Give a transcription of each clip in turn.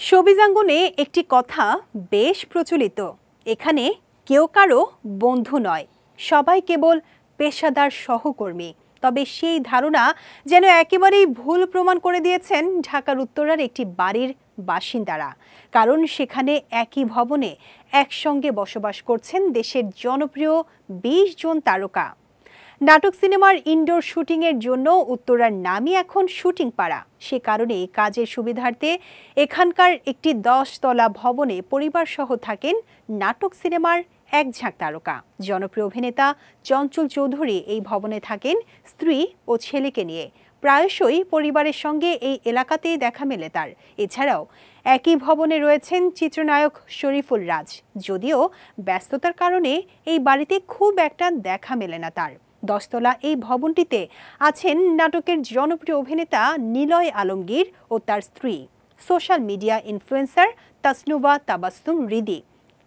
শোবিজাঙ্গনে একটি কথা বেশ প্রচলিত। এখানে কেউ কারো বন্ধু নয়, সবাই কেবল পেশাদার সহকর্মী। তবে সেই ধারণা যেন একেবারেই ভুল প্রমাণ করে দিয়েছেন ঢাকার উত্তরার একটি বাড়ির বাসিন্দারা। কারণ সেখানে একই ভবনে একসঙ্গে বসবাস করছেন দেশের জনপ্রিয় ২০ জন তারকা। নাটক সিনেমার ইনডোর শুটিংয়ের জন্য উত্তরার নামই এখন শুটিং পাড়া। সে কারণে কাজের সুবিধার্থে এখানকার একটি ১০ তলা ভবনে পরিবারসহ থাকেন নাটক সিনেমার এক ঝাঁক তারকা। জনপ্রিয় অভিনেতা চঞ্চল চৌধুরী এই ভবনে থাকেন স্ত্রী ও ছেলেকে নিয়ে। প্রায়শই পরিবারের সঙ্গে এই এলাকাতেই দেখা মেলে তার। এছাড়াও একই ভবনে রয়েছেন চিত্রনায়ক শরীফুল রাজ। যদিও ব্যস্ততার কারণে এই বাড়িতে খুব একটা দেখা মেলে না তার। ১০ তলা এই ভবনটিতে আছেন নাটকের জনপ্রিয় অভিনেতা নিলয় আলমগীর ও তার স্ত্রী, social media influencer Tasnuva Tabassum Ridi.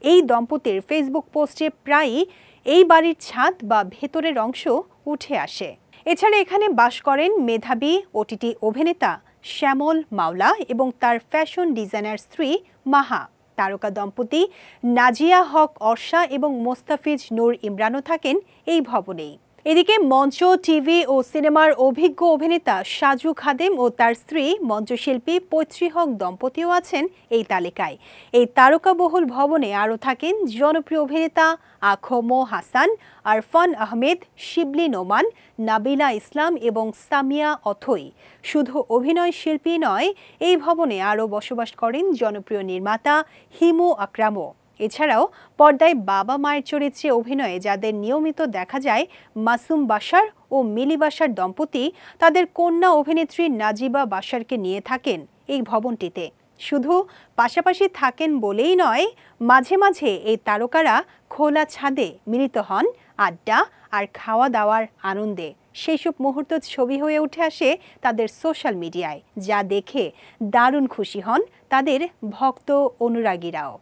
এই দম্পতির ফেসবুক পোস্টে প্রায়ই এই বাড়ির ছাদ বা ভেতরের অংশ উঠে আসে। এছাড়া এখানে বাস করেন মেধাবী ওটিটি অভিনেতা শ্যামল মাওলা এবং তার ফ্যাশন ডিজাইনার স্ত্রী মাহা। তারকা দম্পতি নাজিয়া হক অর্ষা এবং মোস্তাফিজ নূর ইমরানও থাকেন এই ভবনেই। এদিকে মঞ্চ, টিভি ও সিনেমার অভিজ্ঞ অভিনেতা সাজু খাদেম ও তার স্ত্রী মঞ্চশিল্পী পৈতৃ হক দম্পতিও আছেন এই তালিকায়। এই তারকাবহুল ভবনে আরও থাকেন জনপ্রিয় অভিনেতা আখম হাসান, আরফান আহমেদ, শিবলি নোমান, নাবিলা ইসলাম এবং সামিয়া অথই। শুধু অভিনয় শিল্পী নয়, এই ভবনে আরও বসবাস করেন জনপ্রিয় নির্মাতা হিমু আকরামও। এছাড়াও পর্দায় বাবা মায়ের চরিত্রে অভিনয়ে যাদের নিয়মিত দেখা যায়, মাসুম বাশার ও মিলি বাশার দম্পতি তাদের কন্যা অভিনেত্রী নাজিবা বাশারকে নিয়ে থাকেন এই ভবনটিতে। শুধু পাশাপাশি থাকেন বলেই নয়, মাঝে মাঝে এই তারকারা খোলা ছাদে মিলিত হন আড্ডা আর খাওয়া দাওয়ার আনন্দে। সেই সব মুহূর্ত ছবি হয়ে উঠে আসে তাদের সোশ্যাল মিডিয়ায়, যা দেখে দারুণ খুশি হন তাদের ভক্ত অনুরাগীরাও।